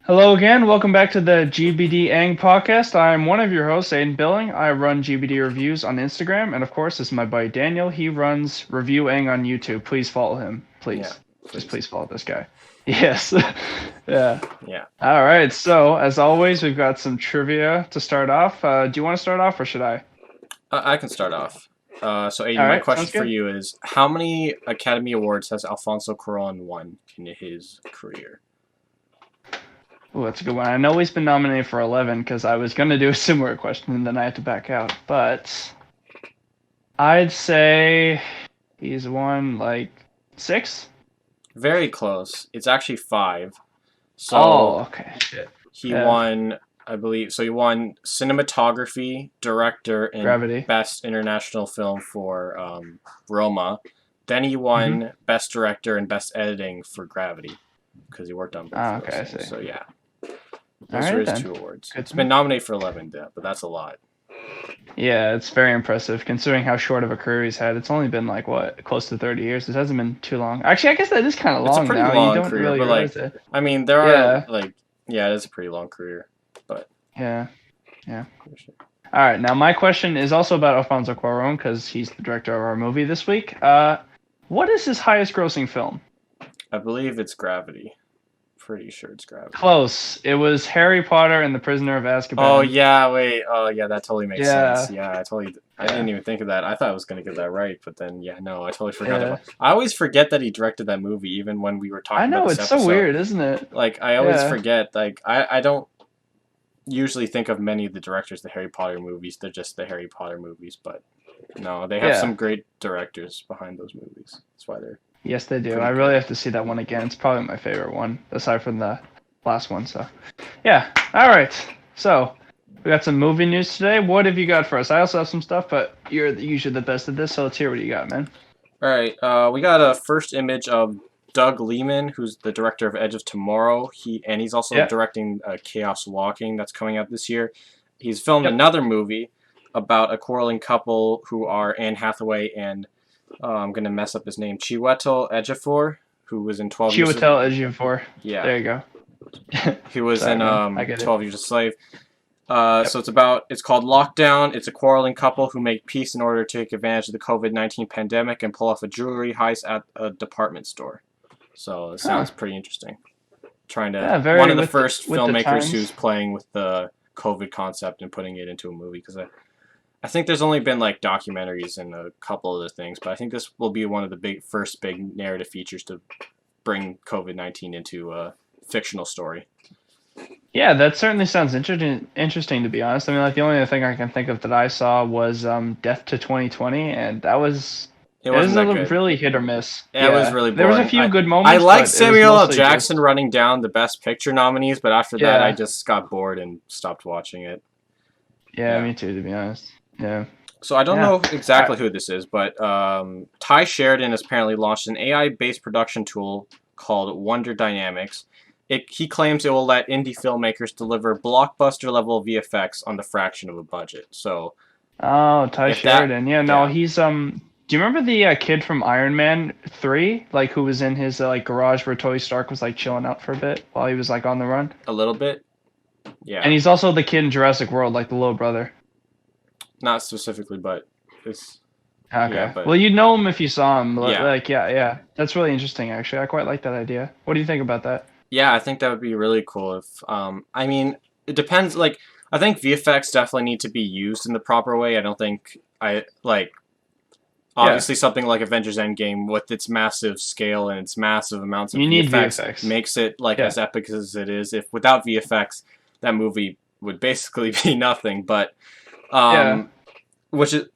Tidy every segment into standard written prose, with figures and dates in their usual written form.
Hello again. Welcome back to the GBDENG podcast. I'm one of your hosts, Aiden Billing. I run GBD reviews on Instagram, and of course, this is my buddy Daniel. He runs Reviewing on YouTube. Please follow him. Yeah, Please, just please. please follow this guy. Yes. Yeah. Yeah, All right. So as always, we've got some trivia to start off. Do you want to start off, or should I? I can start off. So, Aiden, All my right. Sounds question for good. you is: how many Academy Awards has Alfonso Cuarón won in his career? Ooh, that's a good one. I know he's been nominated for 11 because I was gonna do a similar question and then I had to back out, but I'd say he's won like six. Very close. It's actually five. Oh, So okay. Shit. he Yeah. won, I believe. So he won cinematography, director, and Gravity. best international film for Roma. Then he Mm-hmm. won best director and best editing for Gravity because he worked on both Ah, of okay, those I things. see. So yeah, All those are right his then. two awards. Good He's to know. been nominated for 11, yeah, but that's a lot. Yeah, it's very impressive considering how short of a career he's had. It's only been like what, close to 30 years. It hasn't been too long. Actually, I guess that is kind of It's a long pretty now. You long don't career, really but realize like, it. I mean, there are Yeah. like, yeah, it is a pretty long career, but Yeah. Yeah. All right. Now my question is also about Alfonso Cuarón because he's the director of our movie this week. What is his highest grossing film? I believe it's Gravity. Pretty sure it's Gravity. Close. It was Harry Potter and the Prisoner of Oh Azkaban. yeah, wait. Oh yeah, that totally makes sense. Yeah. Yeah, I Yeah. didn't even think of that. I thought I was gonna get that right, but then yeah, no, I totally forgot Yeah. about. I always forget that he directed that movie, even when we were I talking about know this it's so episode. weird, isn't it? Like I always Yeah. forget. Like I don't usually think of many of the directors of the Harry Potter movies. They're just the Harry Potter movies, but no, they have Yeah. some great directors behind those movies. That's why they're Yes, they do. I pretty really good. have to see that one again. It's probably my favorite one, aside from the last one. So, yeah. All right. So, we got some movie news today. What have you got for us? I also have some stuff, but you're usually the best at this, so let's hear what you got, man. All right, we got a first image of Doug Liman, who's the director of Edge of Tomorrow. He's also Yeah. directing Chaos Walking that's coming out this year. He's filmed Yep. another movie about a quarreling couple who are Anne Hathaway and I'm gonna mess up his name, Chiwetel Ejiofor, who was in 12 Years. Chiwetel Ejiofor. Yeah, There you go. he was Sorry, in man. I get it. 12 Years a Slave. Yep. So it's called Lockdown. It's a quarreling couple who make peace in order to take advantage of the COVID-19 pandemic and pull off a jewelry heist at a department store. So it Huh. sounds pretty interesting. Trying to Yeah, one very of the first with the filmmakers who's times. playing with the COVID concept and putting it into a movie because I think there's only been like documentaries and a couple other things, but I think this will be one of the first big narrative features to bring COVID-19 into a fictional story. Yeah, that certainly sounds interesting to be honest. I mean, like the only other thing I can think of that I saw was Death to 2020, and that was It it was wasn't a that good. really hit or miss. Yeah, it was Yeah, really there was a boring. few good I moments, like but it was Samuel L. mostly Jackson just running down the Best Picture nominees, but after that, I yeah, just got bored and stopped watching it. yeah, Yeah. me too, to be honest. Yeah, So I don't yeah. know All right. exactly who this is, but Ty Sheridan has apparently launched an AI-based production tool called Wonder Dynamics. He claims it will let indie filmmakers deliver blockbuster-level VFX on the fraction of a budget. So Oh, Ty if that, Sheridan. Yeah, no, yeah, he's Do you remember the kid from Iron Man 3, like who was in his like garage where Tony Stark was like chilling out for a bit while he was like on the run? a little bit, And yeah, he's also the kid in Jurassic World, like the little brother. not specifically, but it's yeah, Okay. but Well, you'd know him if you saw him. yeah. Like, yeah, yeah. That's really interesting, actually. I quite like that idea. What do you think about that? Yeah, I think that would be really cool if I mean, it depends like I think VFX definitely need to be used in the proper way. I don't think I like Yeah, obviously something like Avengers Endgame with its massive scale and its massive amounts of you need VFX VFX. makes it like Yeah, as epic as it is. If without VFX, that movie would basically be nothing. But yeah, um which in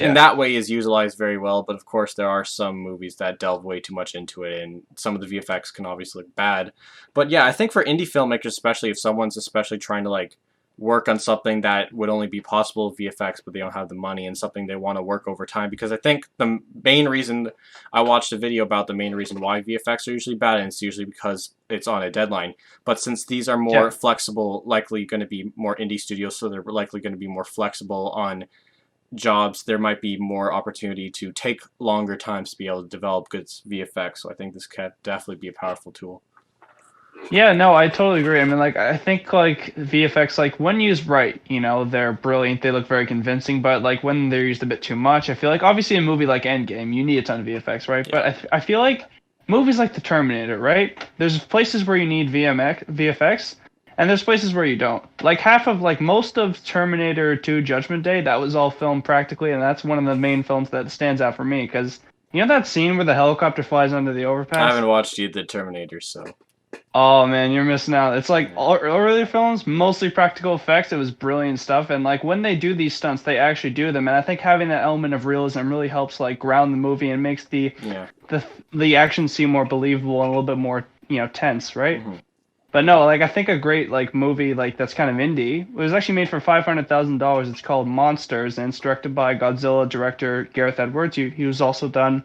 yeah, that way is utilized very well, but of course there are some movies that delve way too much into it, and some of the VFX can obviously look bad. But yeah, I think for indie filmmakers, especially if someone's especially trying to like work on something that would only be possible with VFX, but they don't have the money and something they want to work over time, because I think the main reason I watched a video about the main reason why VFX are usually bad, and it's usually because it's on a deadline. But since these are more yeah. flexible, likely going to be more indie studios, so they're likely going to be more flexible on jobs, there might be more opportunity to take longer times to be able to develop good VFX. So I think this could definitely be a powerful tool. Yeah, no, I totally agree. I mean, like, I think like VFX, like when used right, they're brilliant. They look very convincing. But like when they're used a bit too much, I feel like obviously a movie like Endgame, you need a ton of VFX, right? Yeah. But I feel like movies like The Terminator, right? There's places where you need VFX, and there's places where you don't. Like half of like most of Terminator 2 Judgment Day, that was all filmed practically, and that's one of the main films that stands out for me because you know that scene where the helicopter flies under the I haven't overpass? watched the Terminator, so Oh man, you're missing out. It's like yeah. all earlier films, mostly practical effects. It was brilliant stuff, and like when they do these stunts, they actually do them. And I think having that element of realism really helps like ground the movie and makes Yeah. the the action seem more believable and a little bit more tense, right? Hmm. But no, like I think a great like movie like that's kind of indie. It was actually made for $500,000. It's called Monsters, and it's directed by Godzilla director Gareth Edwards. He was also done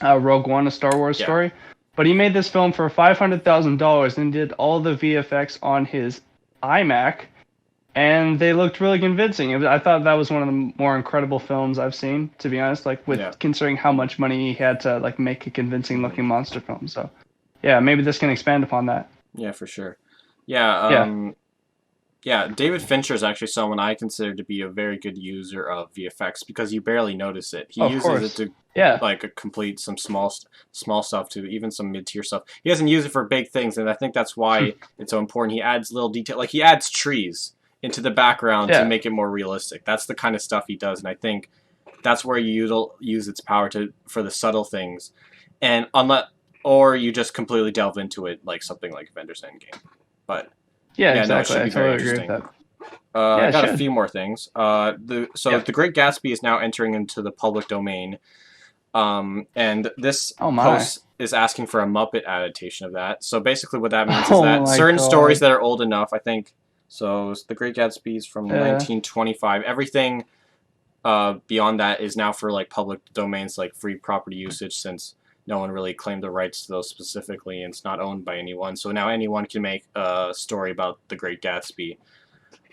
Rogue One, a Star Wars Yeah. story. But he made this film for $500,000 and did all the VFX on his iMac, and they looked really convincing. I thought that was one of the more incredible films I've seen, to be honest. Like Yeah. with considering how much money he had to like make a convincing Hmm. looking monster film. So yeah, maybe this can expand upon that. Yeah, for sure. Yeah. Yeah. Yeah, David Fincher is actually someone I consider to be a very good user of VFX because you barely notice it. He Oh, of uses it course. to Yeah. like complete some small stuff to even some mid tier stuff. He doesn't use it for big things, and I think that's why it's so important. He adds little detail, like he adds trees into the background to Yeah. make it more realistic. That's the kind of stuff he does, and I think that's where you use its power to for the subtle things, and unless or you just completely delve into it like something like Avengers Endgame, but. Yeah, Yeah, no, it exactly. should I be very totally agree with interesting. that. I Yeah, it got a should. few more things. Yeah. The Great Gatsby is now entering into the public domain, and this Oh my. post is asking for a Muppet adaptation of that. So basically, what that means is Oh that my certain stories God. that are old enough, I think. So the Great Gatsby is from Yeah. 1925. Everything beyond that is now for like public domains, like free property usage, since no one really claimed the rights to those specifically, and it's not owned by anyone. So now anyone can make a story about the Great Gatsby.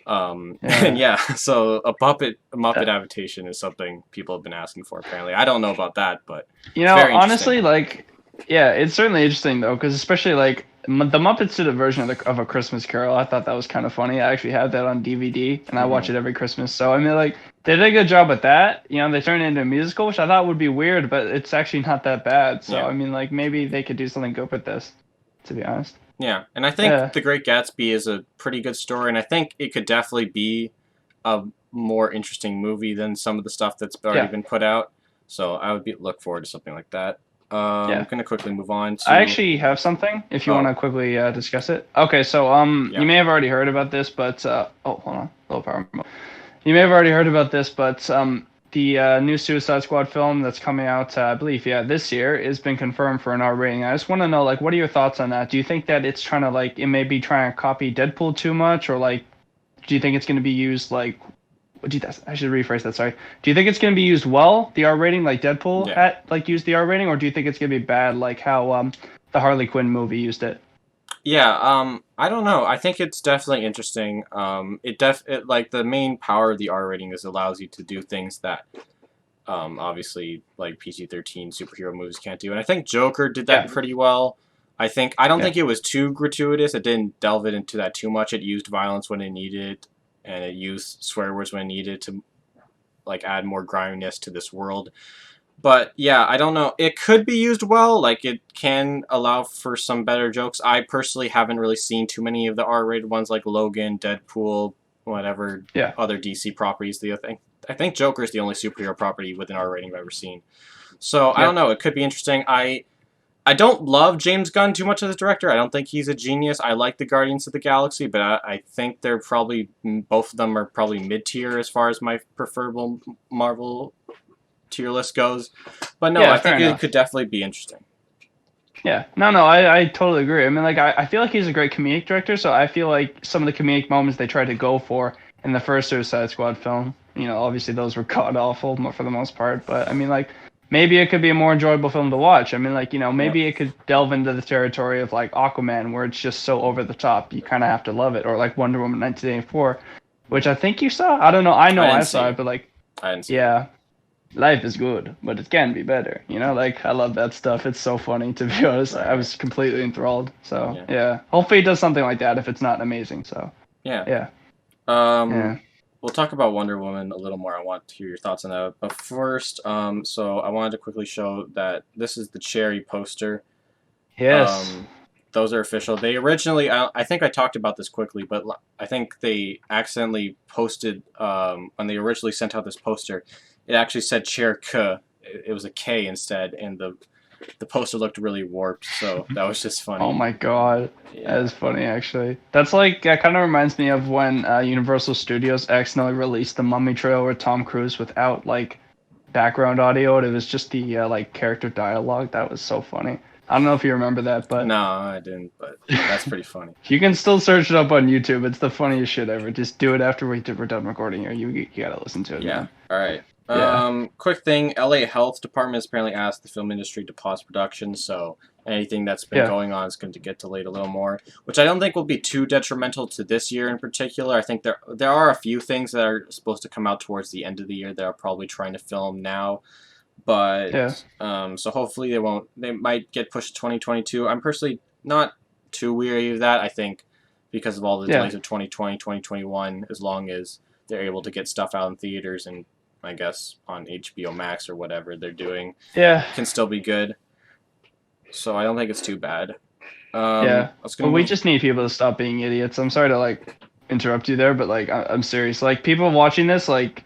And Yeah. yeah, so a Muppet Uh, adaptation is something people have been asking for. Apparently, I don't know about that, but very interesting. honestly, like, yeah, it's certainly interesting though, because especially like the Muppets did a version of A Christmas Carol. I thought that was kind of funny. I actually have that on DVD, and I watch Hmm. it every Christmas. So I mean, like, they did a good job with that. They turned it into a musical, which I thought would be weird, but it's actually not that bad. So Yeah, I mean, like, maybe they could do something good with this, to be honest. yeah, and I think Yeah, The Great Gatsby is a pretty good story, and I think it could definitely be a more interesting movie than some of the stuff that's already yeah, been put out. So I would look forward to something like that. I'm yeah. gonna quickly move on I to actually have something if you want oh to quickly discuss it. Okay, so yeah you may have already heard about this, but oh, hold on, low power remote. You may have already heard about this, but the new Suicide Squad film that's coming out, I believe, yeah, this year has been confirmed for an R rating. I just want to know, like, what are your thoughts on that? Do you think that it's trying to like it may be trying to copy Deadpool too much, or like, do you think it's going to be used like I should rephrase that. Sorry. Do you think it's going to be used well, the R rating, like Deadpool yeah. had like used the R rating, or do you think it's going to be bad, like how the Harley Quinn movie used it? Yeah, I don't know. I think it's definitely interesting. It like the main power of the R rating is allows you to do things that obviously like PG-13 superhero movies can't do. And I think Joker did that Yeah, pretty well. I don't yeah, think it was too gratuitous. It didn't delve it into that too much. It used violence when it needed, and it used swear words when it needed to like add more griminess to this world. But yeah, I don't know. It could be used well. Like it can allow for some better jokes. I personally haven't really seen too many of the R-rated ones like Logan, Deadpool, whatever yeah, other DC properties. I think Joker is the only superhero property with an R rating I've ever seen. So I yeah. don't know. It could be interesting. I don't love James Gunn too much as a director. I don't think he's a genius. I like the Guardians of the Galaxy, but I think they're probably both of them are probably mid tier as far as my preferable Marvel tier list goes. But no, Yeah, I fair think it enough. could definitely be interesting. Yeah. No, no, I totally agree. I mean, like, I feel like he's a great comedic director, so I feel like some of the comedic moments they tried to go for in the first Suicide Squad film, obviously those were god awful for the most part, but I mean, like, maybe it could be a more enjoyable film to watch. I mean, like, Yeah. maybe it could delve into the territory of, like, Aquaman, where it's just so over the top, you kind of have to love it, or, like, Wonder Woman 1984, which I think you saw? I don't know. I I know I didn't see saw it. it, but, like, I didn't see it. yeah. life is good, but it can be better. You know, like I love that stuff. It's so funny to be honest. I Right. was completely enthralled. So Yeah. yeah, hopefully he does something like that if it's not amazing. So Yeah. yeah, Um, yeah, we'll talk about Wonder Woman a little more. I want to hear your thoughts on that. But first, so I wanted to quickly show that this is the Cherry poster. yes, Um, those are official. They originally, I think I talked about this quickly, but I think they accidentally posted when they originally sent out this poster. It actually said Chair K. It was a K instead, and the poster looked really warped. So that was just oh funny. my god, that Yeah. is funny actually. That's like that kind of reminds me of when Universal Studios accidentally released the Mummy trailer with Tom Cruise without like background audio. It was just the like character dialogue. That was so funny. I don't know if you remember that, but No, I didn't, but that's pretty funny. you can still search it up on YouTube. It's the funniest shit ever. Just do it after we're done recording here. You gotta listen to it, Yeah. man. All right. Yeah. Quick thing. LA Health Department has apparently asked the film industry to pause production, so anything that's been Yeah. going on is going to get delayed a little more, which I don't think will be too detrimental to this year in particular. I think there are a few things that are supposed to come out towards the end of the year that are probably trying to film now, Yeah. but so hopefully they won't. They might get pushed to 2022. I'm personally not too weary of that. I think because of all the Yeah. delays of 2020, 2021, as long as they're able to get stuff out in theaters and I guess on HBO Max or whatever they're doing, Yeah. can still be good. So I don't think it's too bad. Yeah. I was gonna Well, we move. just need people to stop being idiots. I'm sorry to like interrupt you there, but like I'm serious. Like people watching this, like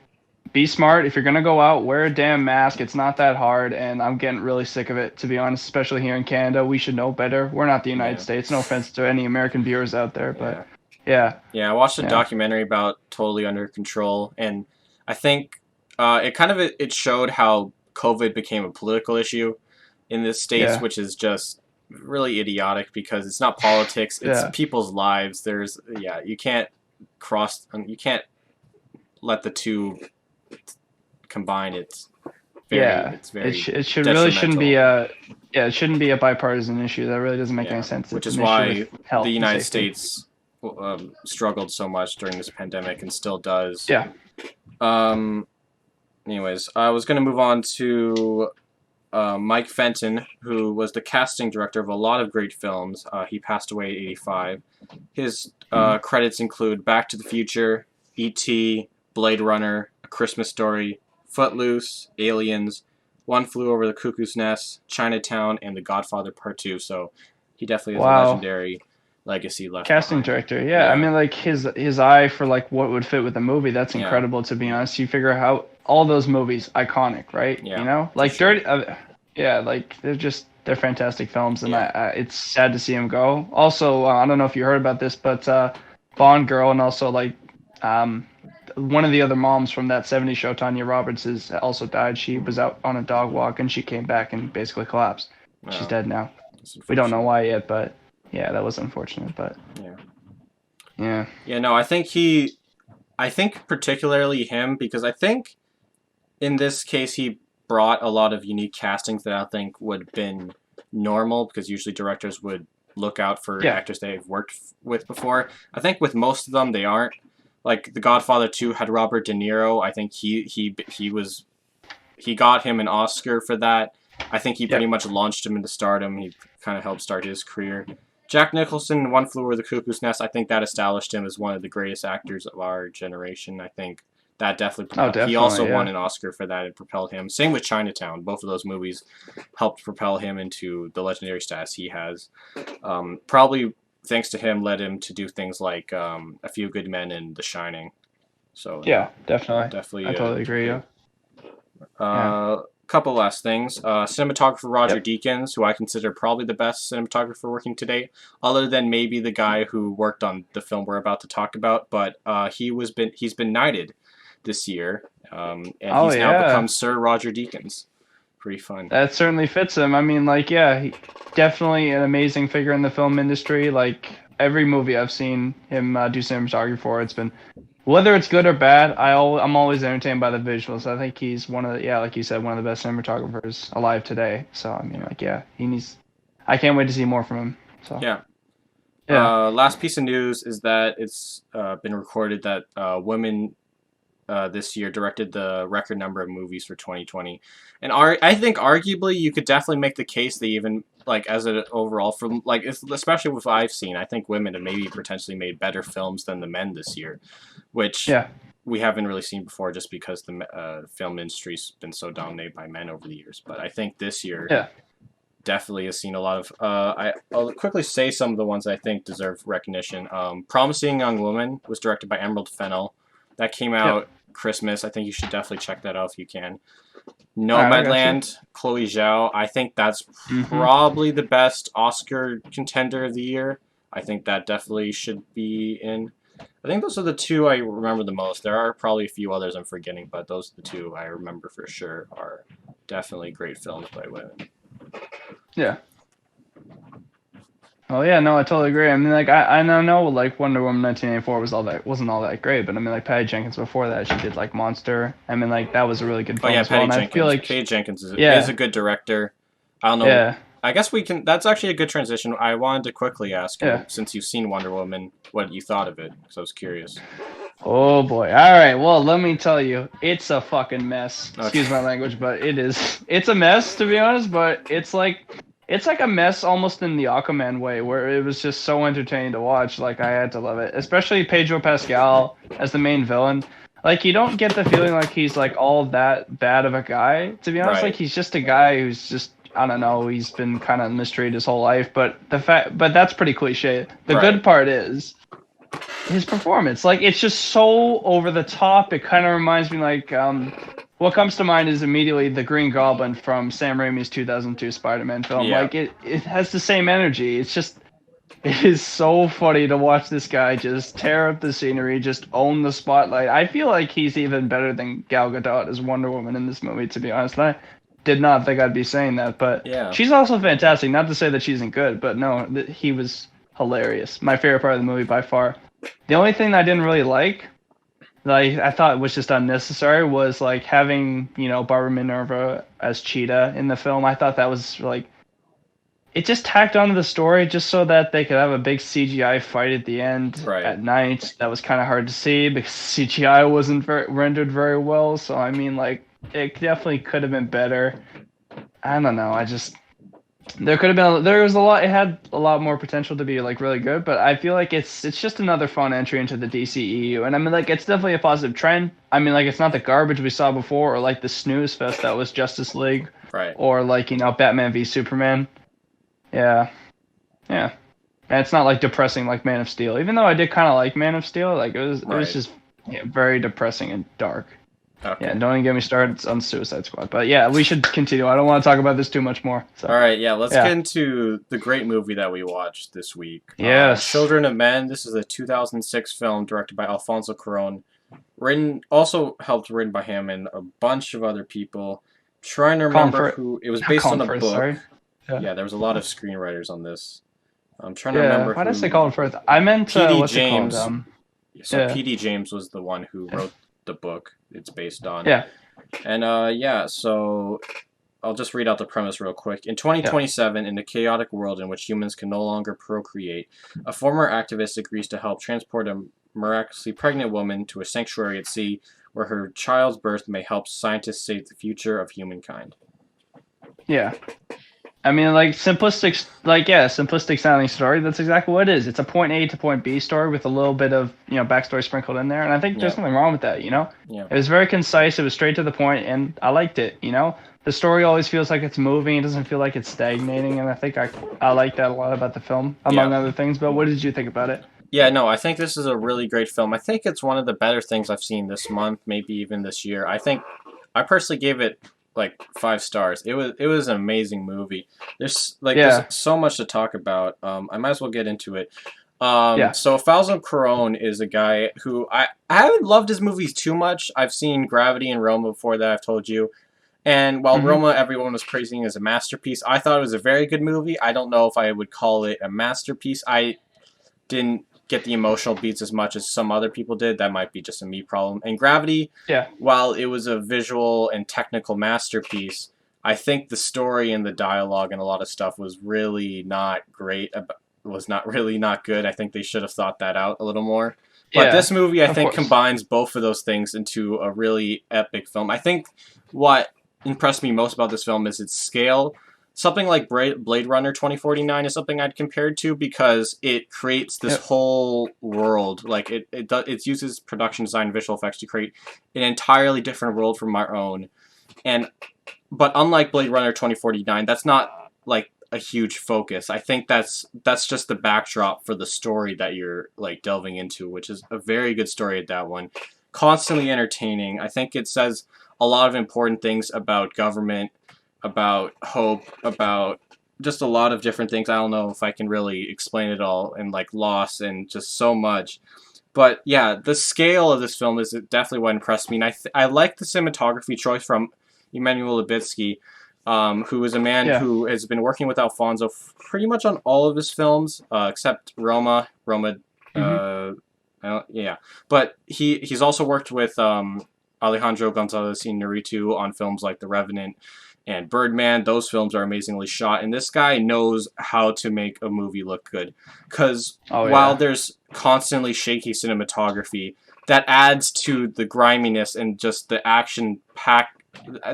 be smart. If you're gonna go out, wear a damn mask. It's not that hard, and I'm getting really sick of it, to be honest. Especially here in Canada, we should know better. We're not the United Yeah, States. No offense to any American viewers out there, but yeah, yeah, yeah. I watched a yeah, documentary about Totally Under Control, and I think it kind of it showed how COVID became a political issue in the states, yeah, which is just really idiotic because it's not politics; it's yeah, people's lives. There's yeah, you can't let the two combine. yeah. It's very It should really shouldn't be detrimental. a yeah. It shouldn't be a bipartisan issue. That really doesn't make any Yeah, sense. which It's is an issue with why the health and United safety. States struggled so much during this pandemic and still does. Yeah. Um, anyways, I was going to move on to Mike Fenton, who was the casting director of a lot of great films. He passed away at 85. His Mm. credits include Back to the Future, E.T., Blade Runner, A Christmas Story, Footloose, Aliens, One Flew Over the Cuckoo's Nest, Chinatown, and The Godfather Part 2. So he definitely has a Wow. legendary legacy left Casting behind. director, yeah. I Yeah, mean, like his eye for like what would fit with the movie. That's yeah, incredible, to be honest. You figure how all those movies iconic, right? You yeah, know, for like sure. Dirty, yeah, like they're fantastic films, and Yeah. it's sad to see him go. Also, I don't know if you heard about this, but Bond girl and also like um one of the other moms from that '70s show, Tanya Roberts, is also died. She was out on a dog walk and she came back and basically collapsed. She's No, dead now. that's We don't know unfortunate. why yet, but yeah, that was unfortunate. But Yeah. yeah. Yeah, no, I think particularly him because I think in this case he brought a lot of unique castings that I think would have been normal because usually directors would look out for Yeah. actors they've worked with before. I think with most of them they aren't. Like The Godfather 2 had Robert De Niro. I think he got him an Oscar for that. I think he pretty Yep. much launched him into stardom. He kind of helped start his career. Jack Nicholson, One Flew Over the Cuckoo's Nest, I think that established him as one of the greatest actors of our generation. I think that definitely Oh, propelled. He also definitely. won Yeah. an Oscar for that and propelled him. Same with Chinatown. Both of those movies helped propel him into the legendary status he has. Probably thanks to him, led him to do things like A Few Good Men and The Shining. So yeah, Yeah. Definitely. I definitely totally agree. great. Yeah. Yeah. Couple last things. Cinematographer Roger Yep. Deakins, who I consider probably the best cinematographer working today, other than maybe the guy who worked on the film we're about to talk about. But he's been knighted this year, and Oh he's now become yeah. Sir Roger Deakins. Pretty fun. That certainly fits him. I mean, like, yeah, definitely an amazing figure in the film industry. Like every movie I've seen him do cinematography for, it's been whether it's good or bad. I'm always entertained by the visuals. I think he's one of the, yeah, like you said, one of the best cinematographers alive today. So I mean, Yeah. like, yeah, he needs. I can't wait to see more from him. So Yeah. yeah. Last piece of news is that it's been recorded that women this year, directed the record number of movies for 2020, and I think arguably you could definitely make the case that even like as an overall from like especially with what I've seen, I think women have maybe potentially made better films than the men this year, which Yeah. we haven't really seen before just because the film industry's been so dominated by men over the years. But I think this year Yeah. definitely has seen a lot of. I'll quickly say some of the ones I think deserve recognition. Promising Young Woman was directed by Emerald Fennell. That came Yep. out Christmas. I think you should definitely check that out if you can. All right, I got you. Nomadland, Chloe Zhao. I think that's Mm-hmm. probably the best Oscar contender of the year. I think that definitely should be in. I think those are the two I remember the most. There are probably a few others I'm forgetting, but those are the two I remember for sure are definitely great films by women. Yeah. Well, yeah, no, I totally agree. I mean, like, I know, like, Wonder Woman 1984 wasn't all that great, but I mean, like, Patty Jenkins before that, she did like Monster. I mean, like, that was a really good Oh film yeah, as well. Patty And I feel Jenkins. like, Patty Jenkins is yeah, a good director. I don't know. yeah, I guess we can. That's actually a good transition. I wanted to quickly ask you, yeah. since you've seen Wonder Woman, what you thought of it, because I was curious. Oh boy. All right. Well, let me tell you, it's a fucking mess. Okay. Excuse my language, but it is. It's a mess to be honest. But it's like a mess almost in the Aquaman way, where it was just so entertaining to watch. Like I had to love it, especially Pedro Pascal as the main villain. Like you don't get the feeling like he's like all that bad of a guy. To be honest, like Right. he's just a guy who's just I don't know. He's been kind of mistreated his whole life. But that's pretty cliche. The Right. good part is his performance. Like it's just so over the top. It kind of reminds me like what comes to mind is immediately the Green Goblin from Sam Raimi's 2002 Spider-Man film. Yeah. Like it has the same energy. It's just it is so funny to watch this guy just tear up the scenery, just own the spotlight. I feel like he's even better than Gal Gadot as Wonder Woman in this movie, to be honest. And I did not think I'd be saying that, but Yeah. she's also fantastic. Not to say that she isn't good, but no, he was hilarious. My favorite part of the movie by far. The only thing I didn't really like, that I thought was just unnecessary, was like having Barbara Minerva as Cheetah in the film. I thought that was like it just tacked onto the story just so that they could have a big CGI fight at the end Right. at night. That was kind of hard to see because CGI wasn't rendered very well. So I mean, like it definitely could have been better. I don't know. I just there could have been there was a lot. It had a lot more potential to be like really good, but I feel like it's just another fun entry into the DCEU, and I mean like it's definitely a positive trend. I mean like it's not the garbage we saw before, or like the snooze fest that was Justice League, Right. or like Batman v Superman. Yeah, yeah, and it's not like depressing like Man of Steel. Even though I did kind of like Man of Steel, like it was Right. just very depressing and dark. Yeah, Okay. don't even get me started on Suicide Squad. But yeah, we should continue. I don't want to talk about this too much more. All So right. Yeah. Let's get yeah, into the great movie that we watched this week. yes, Children of Men. This is a 2006 film directed by Alfonso Cuarón. Also helped written by him and a bunch of other people. Trying to Colin remember Firth. who it was Not based on Colin a Firth. book. Sorry. Yeah. Yeah, there was a lot of screenwriters on this. I'm trying to Yeah. remember Why did I say who. Colin Firth? I meant P.D. what's it called? James. So Yeah. P.D. James was the one who Yeah. wrote the book it's based on. Yeah. And yeah, so I'll just read out the premise real quick. In Yeah. 2027, in a chaotic world in which humans can no longer procreate, a former activist agrees to help transport a miraculously pregnant woman to a sanctuary at sea where her child's birth may help scientists save the future of humankind. Yeah. I mean, like simplistic sounding story. That's exactly what it is. It's a point A to point B story with a little bit of backstory sprinkled in there, and I think there's Yeah, nothing wrong with that. yeah, It was very concise. It was straight to the point, and I liked it. The story always feels like it's moving. It doesn't feel like it's stagnating, and I think I like that a lot about the film, among yeah. other things. But what did you think about it? Yeah, no, I think this is a really great film. I think it's one of the better things I've seen this month, maybe even this year. I personally gave it like 5 stars. It was an amazing movie. There's Yeah. so much to talk about. I might as well get into it. Yeah. So Falzo Cuarón is a guy who I haven't loved his movies too much. I've seen Gravity and Roma before that. I've told you. And while Hmm. Roma, everyone was praising as a masterpiece, I thought it was a very good movie. I don't know if I would call it a masterpiece. I didn't get the emotional beats as much as some other people did. That might be just a me problem. And Gravity, Yeah. while it was a visual and technical masterpiece, I think the story and the dialogue and a lot of stuff was really not great. was not good. I think they should have thought that out a little more. But Yeah, this movie, I of think, course. combines both of those things into a really epic film. I think what impressed me most about this film is its scale. Something like Blade Runner 2049 is something I'd compare it to because it creates this Yep. whole world. Like it uses production design and visual effects to create an entirely different world from our own. And but unlike Blade Runner 2049, that's not like a huge focus. I think that's just the backdrop for the story that you're like delving into, which is a very good story at that one. Constantly entertaining. I think it says a lot of important things about government, about hope, about just a lot of different things. I don't know if I can really explain it all, and like loss and just so much. But yeah, the scale of this film is definitely what impressed me, and I like the cinematography choice from Emmanuel Lubitsky, who is a man Yeah. who has been working with Alfonso pretty much on all of his films, except Roma. Roma, Hmm. yeah. But he's also worked with Alejandro Gonzalez Iñárritu on films like The Revenant and Birdman. Those films are amazingly shot, and this guy knows how to make a movie look good. Because Oh while yeah. there's constantly shaky cinematography, that adds to the griminess and just the action packed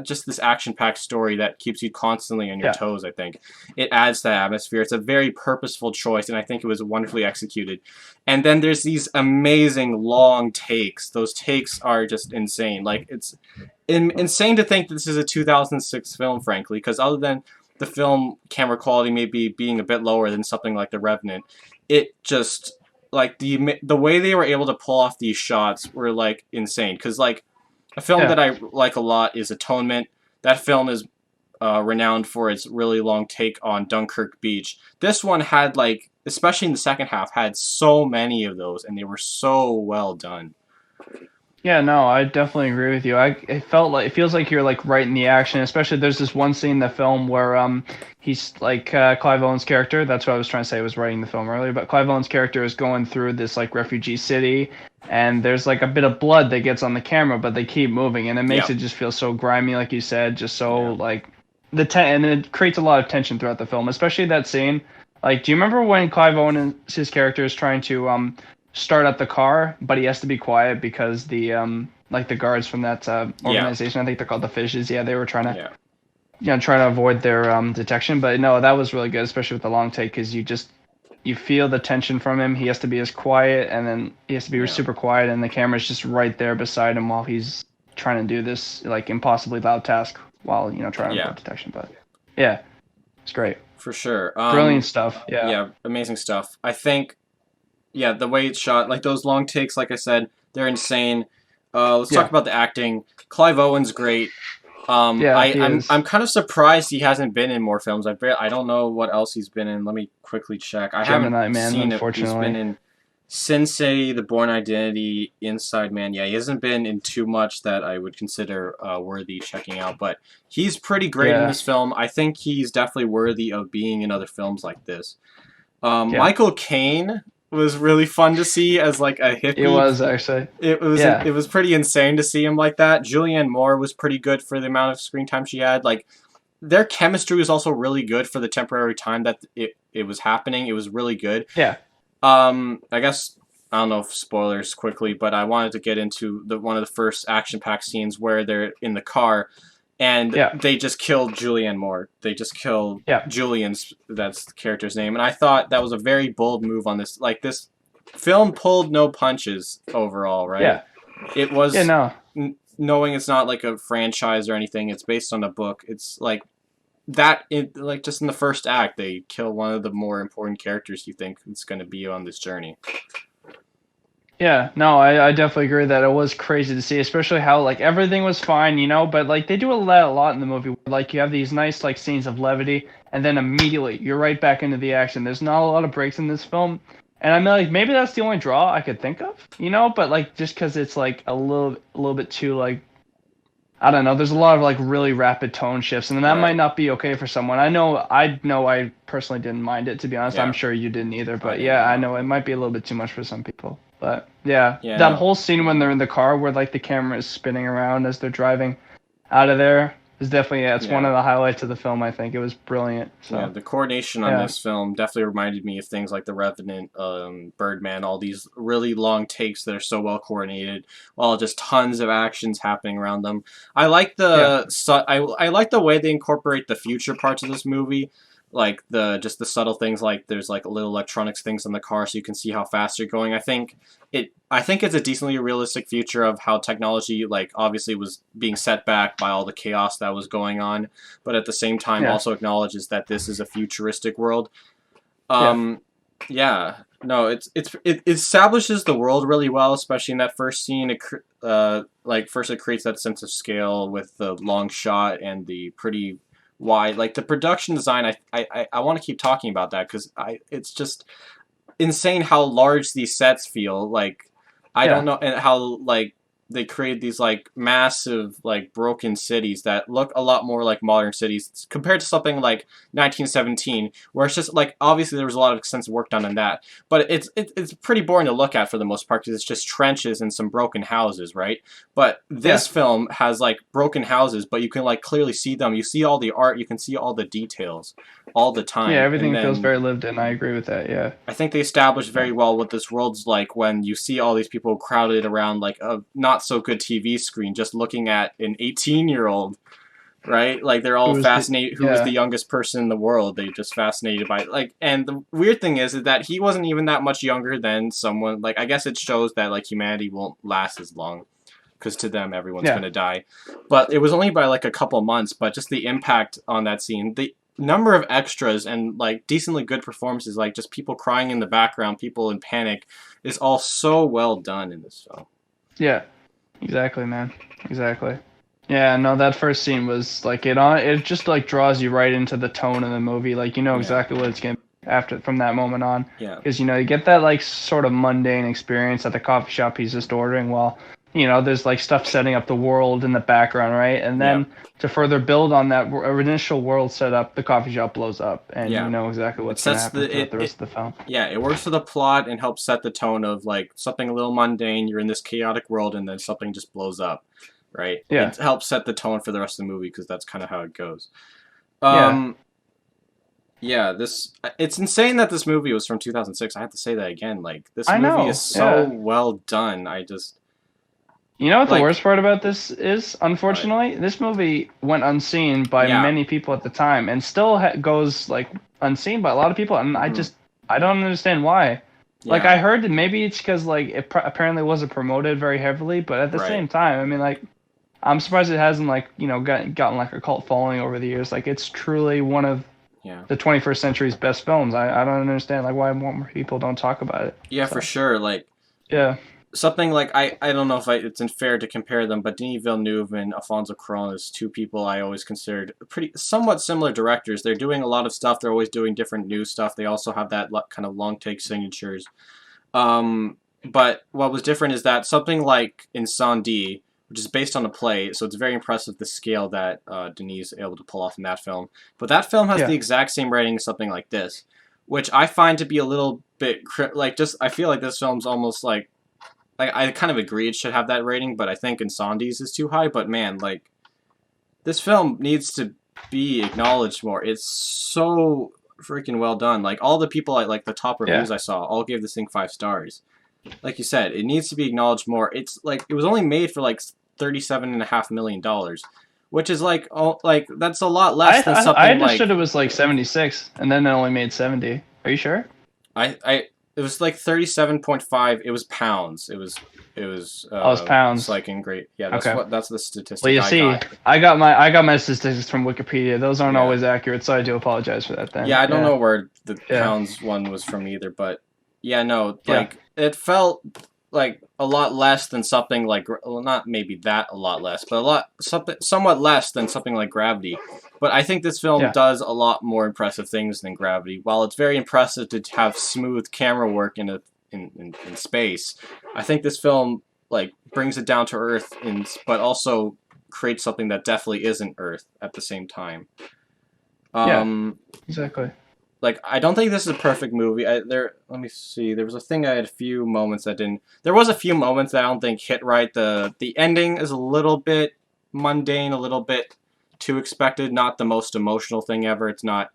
just this action-packed story that keeps you constantly on your Yeah. toes. I think it adds to the atmosphere. It's a very purposeful choice, and I think it was wonderfully executed. And then there's these amazing long takes. Those takes are just insane. Like it's insane to think that this is a 2006 film, frankly, because other than the film camera quality maybe being a bit lower than something like The Revenant, it just like the way they were able to pull off these shots were like insane. Because like a film Yeah. that I like a lot is Atonement. That film is renowned for its really long take on Dunkirk Beach. This one had like, especially in the second half, had so many of those, and they were so well done. Yeah, no, I definitely agree with you. It felt like it feels like you're like right in the action. Especially there's this one scene in the film where he's like Clive Owen's character. That's what I was trying to say. I was writing the film earlier, but Clive Owen's character is going through this like refugee city, and there's like a bit of blood that gets on the camera, but they keep moving, and it makes Yeah, it just feel so grimy, like you said, just so yeah, like and it creates a lot of tension throughout the film, especially that scene. Like, do you remember when Clive Owen, his character, is trying to start up the car, but he has to be quiet because the like the guards from that yeah, organization, I think they're called the Fishes. Yeah, they were trying to yeah, trying to avoid their detection. But no, that was really good, especially with the long take, because you feel the tension from him. He has to be as quiet, and then he has to be yeah, super quiet, and the camera's just right there beside him while he's trying to do this like impossibly loud task while trying to yeah, avoid detection. But yeah, it's great, for sure. brilliant stuff. Yeah, Yeah, amazing stuff. I think, yeah, the way it's shot, like those long takes, like I said, they're insane. Let's talk yeah, about the acting. Clive Owen's great. yeah. He I'm is kind of surprised he hasn't been in more films. I don't know what else he's been in. Let me quickly check. I haven't Gemini Man, seen it. He's been unfortunately. in Sin City, The Bourne Identity, Inside Man. Yeah, he hasn't been in too much that I would consider worthy checking out, but he's pretty great in Yeah, this film. I think he's definitely worthy of being in other films like this. yeah. Michael Caine was really fun to see as like a It hippie. was actually. It Yeah, was pretty insane to see him like that. Julianne Moore was pretty good for the amount of screen time she had. Like their chemistry was also really good for the temporary time that it was happening. It was really good. yeah, I guess I don't know if spoilers quickly, but I wanted to get into the one of the first action packed scenes where they're in the car and yeah, they just killed Julianne Moore. They just killed yeah, Julian's that's the character's name, and I thought that was a very bold move on this. Like this film pulled no punches overall, right? yeah, It yeah. was No, knowing it's not like a franchise or anything. It's based on a book. It's like that. Like just in the first act, they kill one of the more important characters you think is going to be on this journey. yeah, no. I definitely agree that it was crazy to see, especially how like everything was fine, but like they do a lot in the movie. Like you have these nice like scenes of levity, and then immediately you're right back into the action. There's not a lot of breaks in this film, and I'm like maybe that's the only draw I could think of, But like just because it's like a little bit too like I don't know. There's a lot of like really rapid tone shifts, and that might Right. not be okay for someone. I know I personally didn't mind it, to be honest. I'm Yeah. sure you didn't either, I but yeah, didn't I know. know it might be a little bit too much for some people. But yeah, Yeah. that No. whole scene when they're in the car where like the camera is spinning around as they're driving out of there, It's definitely, yeah, it's one Yeah. of the highlights of the film. I think it was brilliant. Yeah, So the coordination on yeah, this film definitely reminded me of things like The Revenant, Birdman, all these really long takes that are so well coordinated, while just tons of actions happening around them. I like yeah, I like the way they incorporate the future parts of this movie, like the subtle things, like there's like little electronics things in the car so you can see how fast you're going. I think it's a decently realistic future of how technology, like, obviously was being set back by all the chaos that was going on, but at the same time yeah, also acknowledges that this is a futuristic world. yeah, Um, yeah, no, it establishes the world really well, especially in that first scene. Like first it creates that sense of scale with the long shot and the pretty wide, like the production design. I want to keep talking about that because it's just insane how large these sets feel. Like I don't yeah, know, and how like they create these like massive like broken cities that look a lot more like modern cities compared to something like 1917, where it's just like obviously there was a lot of extensive work done on that, but it's pretty boring to look at for the most part because it's just trenches and some broken houses, right? But yeah. this film has like broken houses, but you can like clearly see them. You see all the art, you can see all the details all the Yeah, time, and everything feels then very lived in. I agree with that. Yeah, I think they established yeah. very well what this world's like when you see all these people crowded around like a not so good TV screen just looking at an 18-year-old, right? Like they're all Who is the? fascinated who is the Yeah, youngest person in the world. They're just fascinated by it. Like, and the weird thing is that he wasn't even that much younger than someone like I guess it shows that like humanity won't last as long because to them everyone's yeah, gonna die. But it was only by like a couple months. But just the impact on that scene, the number of extras and like decently good performances, like just people crying in the background, people in panic, is all so well done in this film. yeah. Exactly, man. Exactly. Yeah, no, that first scene was like it just like draws you right into the tone of the movie. Like you know Yeah, exactly what it's gonna be after from that moment on. yeah, Because you know, you get that like sort of mundane experience at the coffee shop he's just ordering while you know, there's like stuff setting up the world in the background, right? And yeah. then to further build on that initial world setup, the coffee shop blows up and you Yeah. know exactly It what's gonna sets happen the throughout the rest of the film. yeah, it works for the plot and helps set the tone of like something a little mundane, you're in this chaotic world and then something just blows up, right? Yeah. It helps set the tone for the rest of the movie because that's kind of how it goes. Yeah. Um yeah, this it's insane that this movie was from 2006. I have to say that again. Like this I movie is know. so Yeah. well done. I just You know what the like worst part about this is? what? Unfortunately, this movie went unseen by Yeah. many people at the time, and still goes like unseen by a lot of people. And Mhm. I don't understand why. Like Yeah, I heard that maybe it's because like it apparently wasn't promoted very heavily, but at the right. same time, I mean like I'm surprised it hasn't like you know gotten like a cult following over the years. Like it's truly one of Yeah. the 21st century's best films. I don't understand like why more people don't talk about it. Yeah, for So sure. Like yeah, something like I don't know if it's unfair to compare them, but Denis Villeneuve and Alfonso Cuarón is two people I always considered pretty somewhat similar directors. They're doing a lot of stuff. They're always doing different new stuff. They also have that kind of long take signatures. But what was different is that something like Incendie, which is based on a play, so it's very impressive the scale that Denis is able to pull off in that film. But that film has the yeah. exact same rating as something like this, which I find to be a little bit like just I feel like this film's almost like I kind of agree it should have that rating, but I think Incendies is too high. But man, like this film needs to be acknowledged more. It's so freaking well done. Like all the people like the top Yeah. reviews I saw all gave this thing 5 stars. Like you said, it needs to be acknowledged more. It's like it was only made for like $37.5 million, which is like like that's a lot less than I something understood like it was like 76, and then it only made 70. Are you sure? I it was like 37.5. It was pounds. It was Oh, it's it's pounds. like in great. Yeah, Okay. that's the Well, statistic you I see, got. I got my statistics from Wikipedia. Those aren't Yeah. always accurate, so I do apologize for that. Yeah, Then, I don't yeah, know where the yeah, pounds one was from either, but yeah, no, yeah, like it felt like a lot less than something like well, not maybe that a lot less, but a lot something somewhat less than something like Gravity. But I think this film yeah, does a lot more impressive things than Gravity. While it's very impressive to have smooth camera work in space, I think this film like brings it down to earth but also creates something that definitely isn't Earth at the same time. yeah. Um, Exactly. like I don't think this is a perfect movie. Let me see. There was a thing I had a few moments that didn't. There was a few moments that I don't think hit right. The ending is a little bit mundane, a little bit too expected. Not the most emotional thing ever. It's not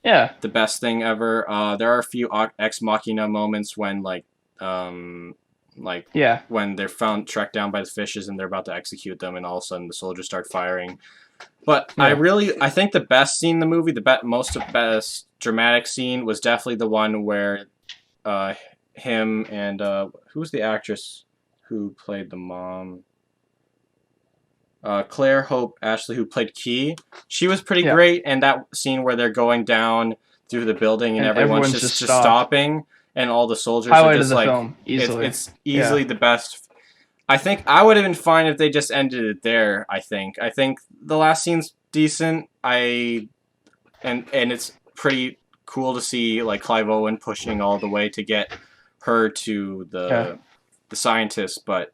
Yeah. the best thing ever. There are a few ex machina moments when Yeah. when they're found tracked down by the fishes and they're about to execute them, and all of a sudden the soldiers start firing. But Yeah. I think the best scene in the movie, the best dramatic scene, was definitely the one where him and who's the actress who played the mom? Claire Hope Ashley, who played Key. She was pretty Yeah. great, and that scene where they're going down through the building and everyone's just stopping, and all the soldiers Highlight are just of the like, film, easily. it's easily the best. I think I would have been fine if they just ended it there. I think the last scene's decent. And it's pretty cool to see like Clive Owen pushing all the way to get her to the scientist, but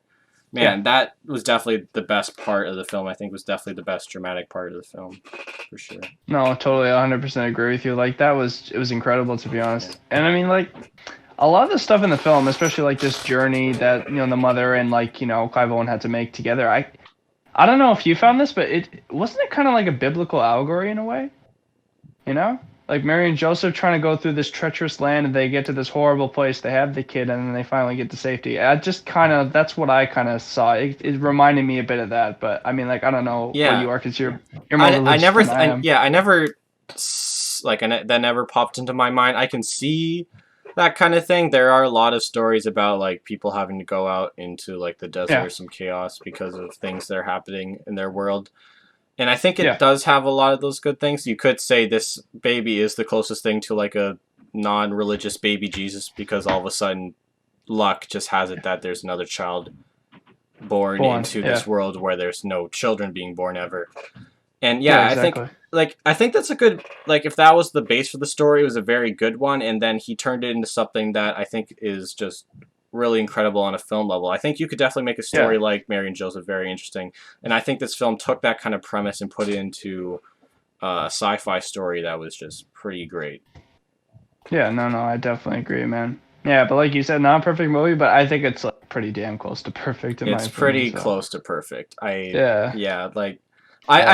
man, that was definitely the best part of the film. I think was definitely the best dramatic part of the film, for sure. No, totally, 100% agree with you. Like it was incredible, to be honest. And I mean, like a lot of the stuff in the film, especially like this journey that the mother and like Clive Owen had to make together. I don't know if you found this, but it wasn't it kind of like a biblical allegory in a way, like Mary and Joseph trying to go through this treacherous land, and they get to this horrible place. They have the kid, and then they finally get to safety. That's what I kind of saw. It reminded me a bit of that, but I mean, like I don't know what you are, because you're more religious than I am. That never popped into my mind. I can see that kind of thing. There are a lot of stories about like people having to go out into like the desert or some chaos because of things that are happening in their world. And I think it does have a lot of those good things. You could say this baby is the closest thing to like a non-religious baby Jesus, because all of a sudden luck just has it that there's another child born into this world where there's no children being born ever. And exactly. I think that's a good, like, if that was the base for the story, it was a very good one, and then he turned it into something that I think is just really incredible on a film level. I think you could definitely make a story like Mary and Joseph very interesting, and I think this film took that kind of premise and put it into a sci-fi story that was just pretty great. Yeah, no, I definitely agree, man. Yeah, but like you said, not a perfect movie, but I think it's like pretty damn close to perfect in my opinion. It's pretty close to perfect. I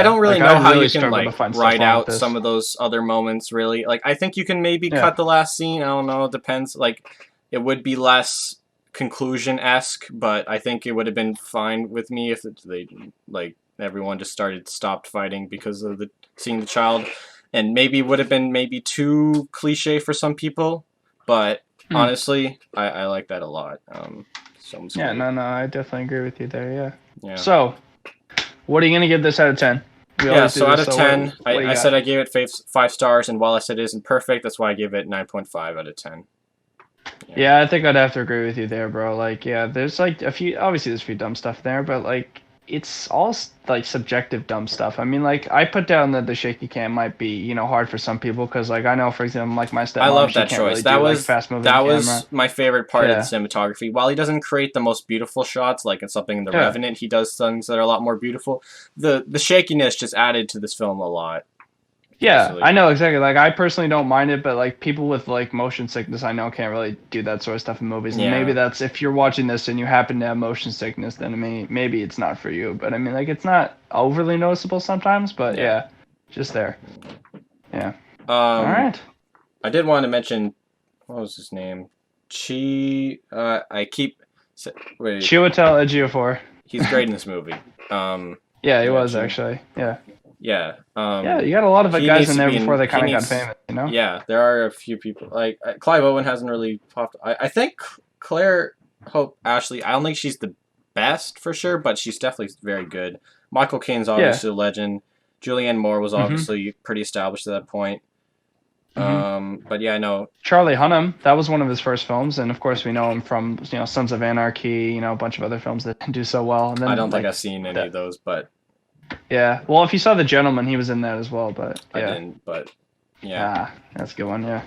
don't really like, know how really you can like write out some of those other moments, really. Like, I think you can maybe cut the last scene. I don't know. It depends. Like, it would be less conclusion-esque, but I think it would have been fine with me if they like everyone just stopped fighting because of seeing the child, and maybe would have been maybe too cliche for some people, but honestly, I like that a lot. I definitely agree with you there. Yeah. So, what are you gonna give this out of 10? So out of 10, I said I gave it 5 stars, and while I said it isn't perfect, that's why I gave it 9.5 out of 10. Yeah, I think I'd have to agree with you there, bro. Like, there's like obviously there's a few dumb stuff there, but like it's all like subjective dumb stuff. I mean, like I put down that the shaky cam might be hard for some people, because like I know, for example, like my stepmom, I love that choice. That was camera. My favorite part of the cinematography. While he doesn't create the most beautiful shots, like in something in The Revenant, he does things that are a lot more beautiful. The shakiness just added to this film a lot. Yeah, I know exactly. Like, I personally don't mind it, but like people with like motion sickness, I know can't really do that sort of stuff in movies. And maybe that's, if you're watching this and you happen to have motion sickness, then maybe it's not for you. But I mean, like, it's not overly noticeable sometimes, but just there. Yeah. All right. I did want to mention, what was his name? Chiwetel Ejiofor. He's great in this movie. Yeah, he was actually. Yeah. Yeah. You got a lot of guys in there before they kind of got famous, Yeah, there are a few people. Like, Clive Owen hasn't really popped. I think Claire Hope Ashley, I don't think she's the best for sure, but she's definitely very good. Michael Caine's obviously a legend. Julianne Moore was obviously pretty established at that point. But yeah, I know. Charlie Hunnam, that was one of his first films, and of course we know him from Sons of Anarchy, a bunch of other films that do so well. And then, I don't think I've seen any of those, but... Yeah, well, if you saw The Gentleman, he was in that as well, but I didn't, but yeah. That's a good one, yeah.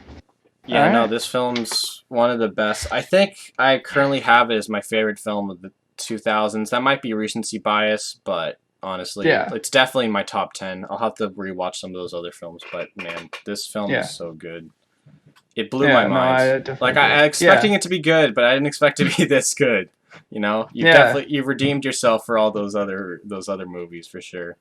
Yeah, no, this film's one of the best. I think I currently have it as my favorite film of the 2000s. That might be recency bias, but honestly, it's definitely in my top 10. I'll have to rewatch some of those other films, but man, this film is so good. It blew my mind. I expecting it to be good, but I didn't expect it to be this good. You definitely redeemed yourself for all those other movies for sure.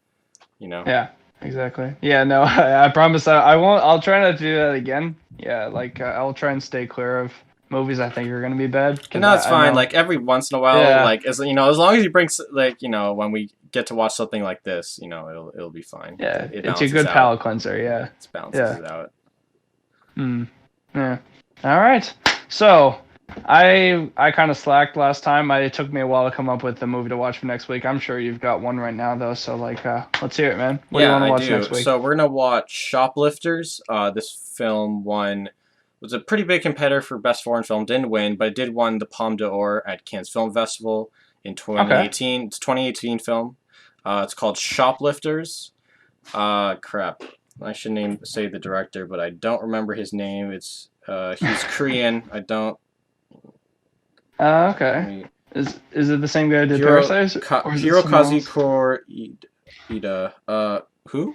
You know. Yeah, exactly. Yeah, no, I promise I won't. I'll try not to do that again. Yeah, like I'll try and stay clear of movies I think are gonna be bad And because that's I fine. know. Like every once in a while, Yeah, like as you know, as long as you bring like when we get to watch something like this, it'll be fine. yeah, It it's a balances good out. palate cleanser. Yeah, It balances yeah. it out. Hmm. Yeah. All right. So I kind of slacked last time. It took me a while to come up with the movie to watch for next week. I'm sure you've got one right now though. So like, let's hear it, man. What do you Yeah, want to I watch next do. week? So we're gonna watch Shoplifters. This film was a pretty big competitor for Best Foreign Film. Didn't win, but it did win the Palme d'Or at Cannes Film Festival in Okay. 2018. It's a 2018 film. It's called Shoplifters. Crap. I should say the director, but I don't remember his name. He's Korean. I don't. Let Okay. me. Is it the same guy who did Parasite, or is it someone Hirokazu else? Ida. Who?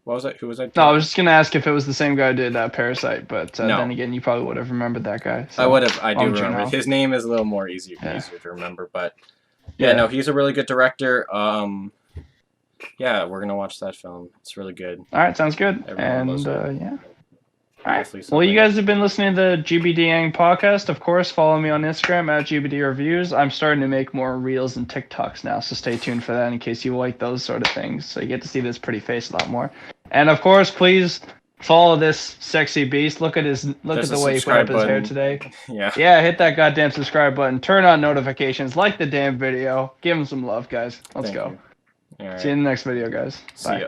What was that? Who was I No, I was talking? just gonna ask if it was the same guy who did Parasite, but then No, again, you probably would have remembered that guy. I So would have. I why do don't you remember. know? His name is a little more Yeah. easier to remember, but yeah, Yeah. no, he's a really good director. Yeah, we're gonna watch that film. It's really good. All right, sounds good. Everyone And loves it. yeah. All right. Hopefully Well, you something. guys have been listening to the GBDENG podcast. Of course, follow me on Instagram at GBD Reviews. I'm starting to make more reels and TikToks now, so stay tuned for that in case you like those sort of things. So you get to see this pretty face a lot more. And of course, please follow this sexy beast. Look at There's a the way he put up subscribe his hair button. today. Yeah. Yeah, hit that goddamn subscribe button. Turn on notifications. Like the damn video. Give him some love, guys. Let's Thank go. you. All See you right. in the next video, guys. See Bye. ya.